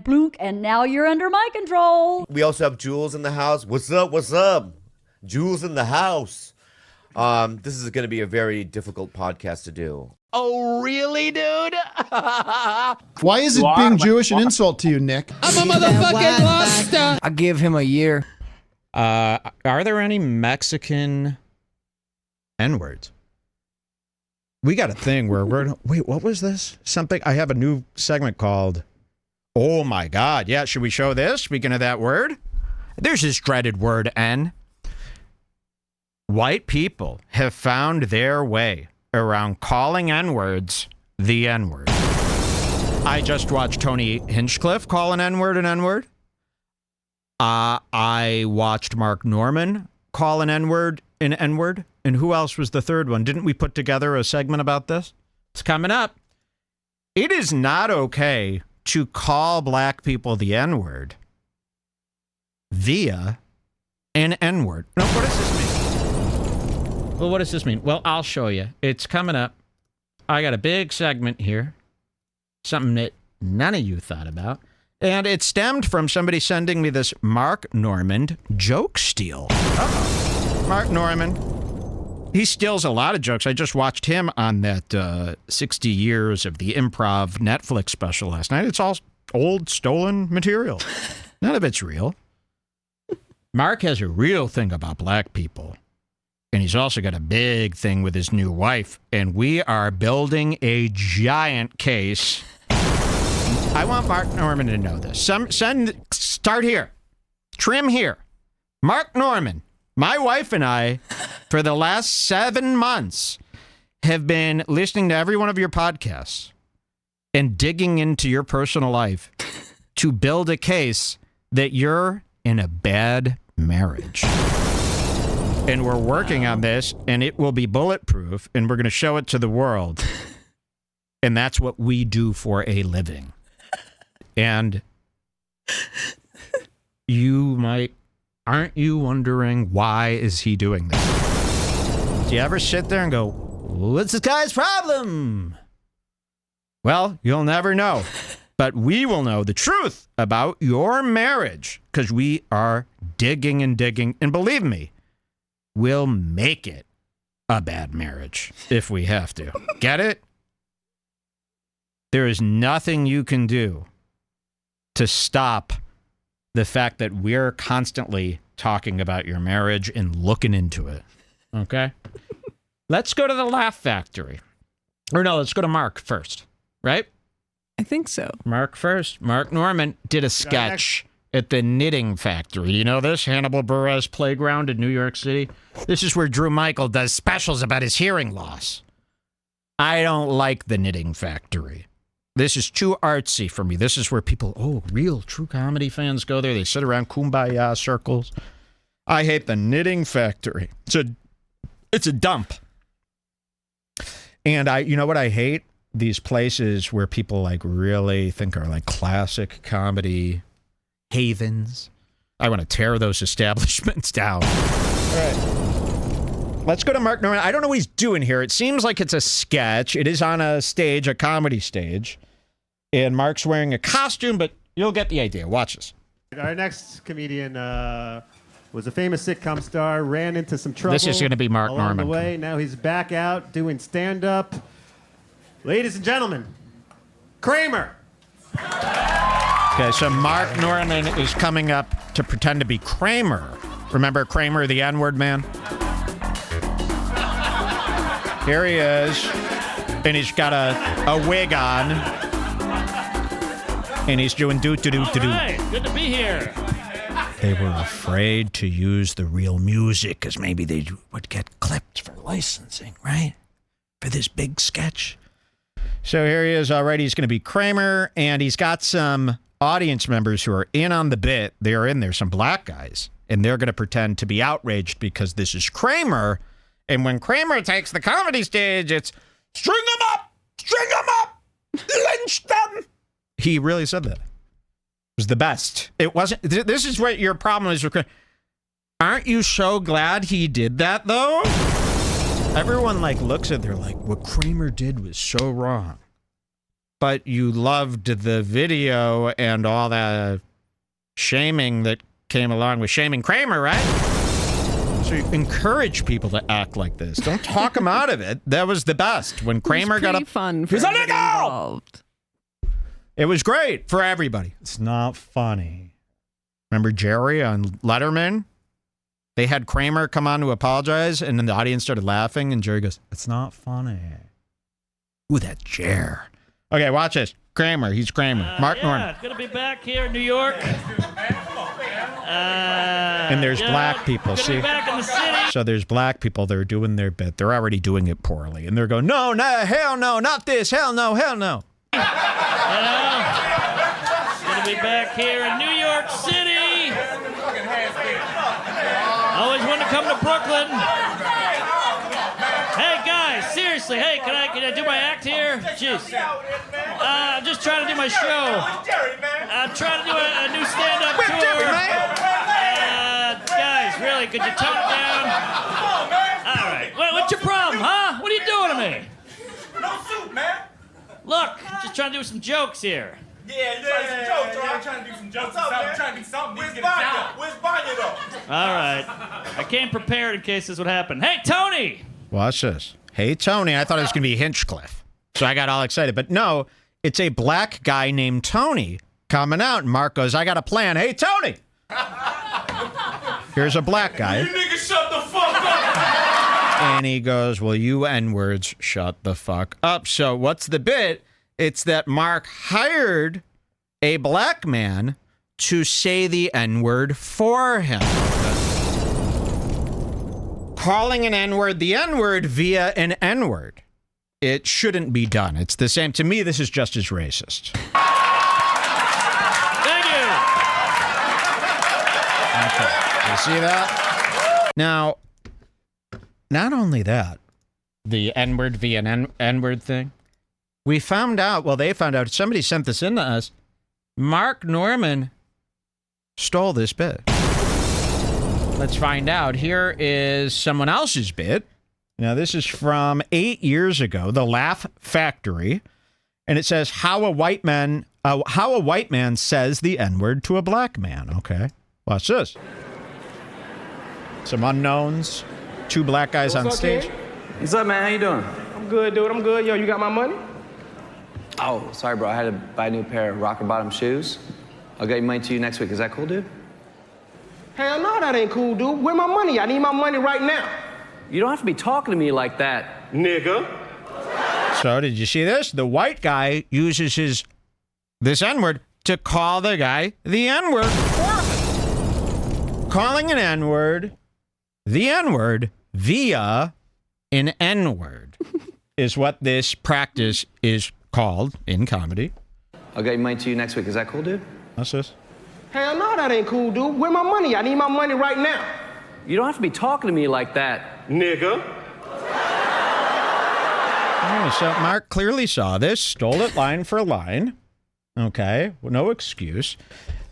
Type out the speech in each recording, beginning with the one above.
Blunk, and now you're under my control. We also have Jules in the house. What's up? What's up? Jules in the house. This is going to be a very difficult podcast to do. Oh, really, dude? Why is it being Jewish an insult to you, Nick? I'm a motherfucking loster. I give him a year. Are there any Mexican N-words? We got a thing where wait, what was this? Something, I have a new segment called, oh my God. Yeah, should we show this? Speaking of that word, there's this dreaded word, N. White people have found their way around calling N-words the N-word. I just watched Tony Hinchcliffe call an N-word an N-word. I watched Mark Norman call an N-word an N-word. And who else was the third one? Didn't we put together a segment about this? It's coming up. It is not okay to call black people the N-word via an N-word. No, what does this mean? Well, what does this mean? Well, I'll show you. It's coming up. I got a big segment here. Something that none of you thought about. And it stemmed from somebody sending me this Mark Norman joke steal. Uh-oh. Mark Norman. He steals a lot of jokes. I just watched him on that 60 Years of the Improv Netflix special last night. It's all old, stolen material. None of it's real. Mark has a real thing about black people. And he's also got a big thing with his new wife. And we are building a giant case. I want Mark Norman to know this. Start here. Trim here. Mark Norman, my wife and I, for the last 7 months, have been listening to every one of your podcasts and digging into your personal life to build a case that you're in a bad marriage. And we're working on this, and it will be bulletproof, and we're going to show it to the world. And that's what we do for a living. And aren't you wondering why is he doing this? Do you ever sit there and go, what's this guy's problem? Well, you'll never know. But we will know the truth about your marriage because we are digging and digging. And believe me, we'll make it a bad marriage if we have to. Get it? There is nothing you can do to stop the fact that we're constantly talking about your marriage and looking into it. Okay? Let's go to the Laugh Factory. Or no, let's go to Mark first. Right? I think so. Mark first. Mark Norman did a sketch at the Knitting Factory. You know this? Hannibal Buress Playground in New York City. This is where Drew Michael does specials about his hearing loss. I don't like the Knitting Factory. This is too artsy for me. This is where people, real true comedy fans go there. They sit around kumbaya circles. I hate the Knitting Factory. It's a dump. And you know what I hate? These places where people like really think are like classic comedy havens. I want to tear those establishments down. All right. Let's go to Mark Norman. I don't know what he's doing here. It seems like it's a sketch. It is on a stage, a comedy stage. And Mark's wearing a costume, but you'll get the idea. Watch this. Our next comedian was a famous sitcom star, ran into some trouble. This is going to be Mark along Norman. the way. Now he's back out doing stand-up. Ladies and gentlemen, Kramer. Okay, so Mark Norman is coming up to pretend to be Kramer. Remember Kramer, the N-word man? Here he is. And he's got a wig on. And he's doing do-do-do-do-do. All right, good to be here. They were afraid to use the real music because maybe they would get clipped for licensing, right? For this big sketch. So here he is already. He's going to be Kramer, and he's got some audience members who are in on the bit. They are in there, some black guys, and they're going to pretend to be outraged because this is Kramer. And when Kramer takes the comedy stage, it's string them up, lynch them. He really said that. It was the best. It wasn't. This is what your problem is. Aren't you so glad he did that, though? Everyone looks at it, they're like, what Kramer did was so wrong. but you loved the video and all that shaming that came along with shaming Kramer, right? So you encourage people to act like this. Don't talk them out of it. That was the best. When Kramer got up, fun for he's a everybody nigga! involved. It was great for everybody. It's not funny. Remember Jerry on Letterman? They had Kramer come on to apologize, and then the audience started laughing, and Jerry goes, "It's not funny." Ooh, that Jer. Okay, watch this. Kramer, he's Kramer. Mark Norman. Gonna be back here in New York. And there's black people, see? Be back in the city. So there's black people that are doing their bit. They're already doing it poorly, and they're going, no, hell no, not this, hell no, hell no. Gonna be back here in New York City. Always wanted to come to Brooklyn. Hey guys, seriously, hey, can I do my act here? Jeez. I'm just trying to do my show. I'm trying to do a new stand-up tour. Guys, really, could you tone it down? All right. What's your problem, huh? What are you doing to me? No suit, man. Look, just trying to do some jokes here. Yeah, you trying to do some jokes, right? I'm trying to do some jokes. I'm trying to do something. Where's Banya? Where's Banya, though? All right. I came prepared in case this would happen. Hey, Tony! Watch this. Hey, Tony. I thought it was going to be Hinchcliffe. So I got all excited. But no, it's a black guy named Tony coming out. And Mark goes, I got a plan. Hey, Tony! Here's a black guy. You niggas shut the fuck up! And he goes, well, you N-words shut the fuck up. So what's the bit? It's that Mark hired a black man to say the N-word for him. Calling an N-word the N-word via an N-word. It shouldn't be done. It's the same. To me, this is just as racist. Thank you! Okay. You see that? Now, not only that, the N-word via an N-word thing, we found out, well, they found out, somebody sent this in to us, Mark Norman stole this bit. Let's find out. Here is someone else's bit. Now, this is from 8 years ago, The Laugh Factory, and it says how a white man says the N-word to a black man. Okay, watch this. Some unknowns, two black guys on stage. Kid? What's up, man? How you doing? I'm good, dude. I'm good. Yo, you got my money? Oh, sorry, bro. I had to buy a new pair of rocker bottom shoes. I'll get money to you next week. Is that cool, dude? Hell no, that ain't cool, dude. Where my money? I need my money right now. You don't have to be talking to me like that, nigga. So did you see this? The white guy uses this N-word to call the guy the N-word for him. Calling an N-word the N-word via an N-word is what this practice is called in comedy. I'll get money to you next week. Is that cool, dude? What's this? Hell no, that ain't cool, dude. Where my money? I need my money right now. You don't have to be talking to me like that, nigga. Oh, so Mark clearly saw this, stole it line for line. Okay, well, no excuse.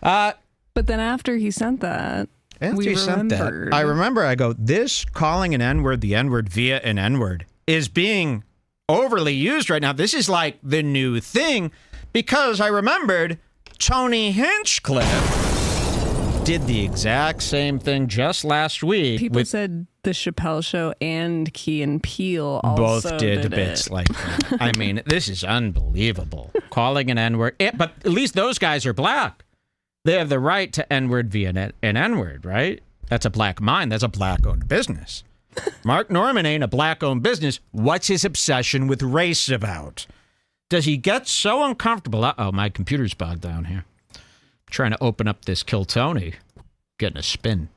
But then after he sent that, we remembered. I remember, I go, this calling an N-word the N-word via an N-word is being overly used right now. This is like the new thing because I remembered Tony Hinchcliffe did the exact same thing just last week. People said the Chappelle Show and Key and Peele also both did bits it. like that. I mean, this is unbelievable. Calling an N-word. But at least those guys are black. They have the right to N-word via an N-word, right? That's a black mind. That's a black-owned business. Mark Norman ain't a black-owned business. What's his obsession with race about? Does he get so uncomfortable? Uh-oh, my computer's bogged down here. Trying to open up this Kill Tony. Getting a spin.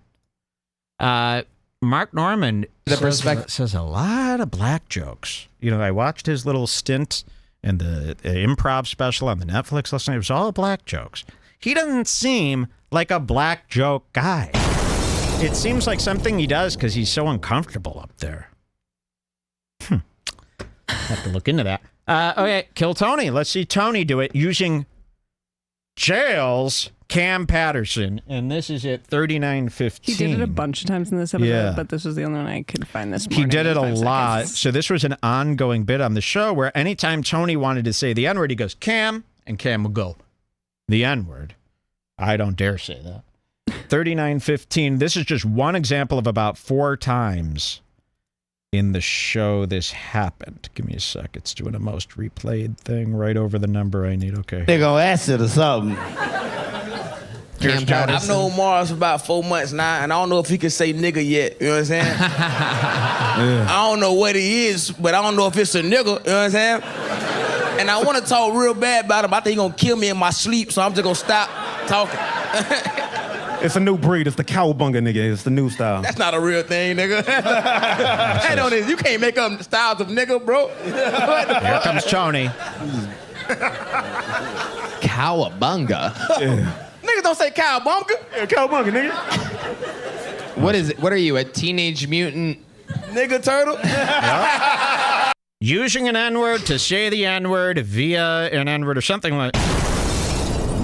Mark Norman says a lot of black jokes. You know, I watched his little stint in the improv special on the Netflix last night. It was all black jokes. He doesn't seem like a black joke guy. It seems like something he does because he's so uncomfortable up there. Have to look into that. Okay, Kill Tony. Let's see Tony do it using jails Cam Patterson, and this is at 39:15. He did it a bunch of times in this episode, but this was the only one I could find this morning. He did it a 5 lot. seconds. So this was an ongoing bit on the show where anytime Tony wanted to say the N-word, he goes, Cam, and Cam would go, the N-word. I don't dare say that. 39:15. This is just one example of about 4 times in the show this happened. Give me a sec. It's doing a most replayed thing right over the number I need. Okay. They gonna ask it or something. I've known Mars for about 4 months now, and I don't know if he can say nigga yet. You know what I'm saying? I don't know what he is, but I don't know if it's a nigga. You know what I'm saying? And I want to talk real bad about him. I think he's gonna kill me in my sleep, so I'm just gonna stop talking. It's a new breed. It's the cowbunga nigga. It's the new style. That's not a real thing, nigga. Hey, don't you can't make up styles of nigga, bro. Here comes Tony. Cowabunga. Niggas don't say cowbunga. Yeah, cowbunga, nigga. What is it? What are you, a teenage mutant? Nigga turtle? Using an N-word to say the N-word via an N-word or something like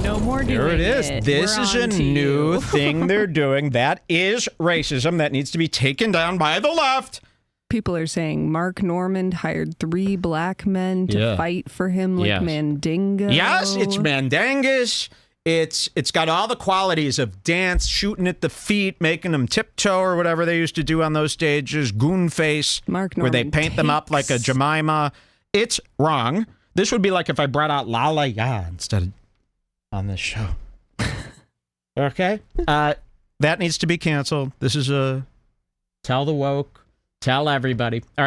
No more doing There it is. This We're is a on to new you. thing they're doing. That is racism. That needs to be taken down by the left. People are saying Mark Normand hired 3 black men to fight for him like Yes. Mandingo. Yes, it's Mandangus. It's got all the qualities of dance, shooting at the feet, making them tiptoe or whatever they used to do on those stages, goon face, Mark where they Normand paint them up like a Jemima. It's wrong. This would be like if I brought out Lala Ya instead of on this show. Okay? That needs to be canceled. This is a tell the woke, tell everybody. All right.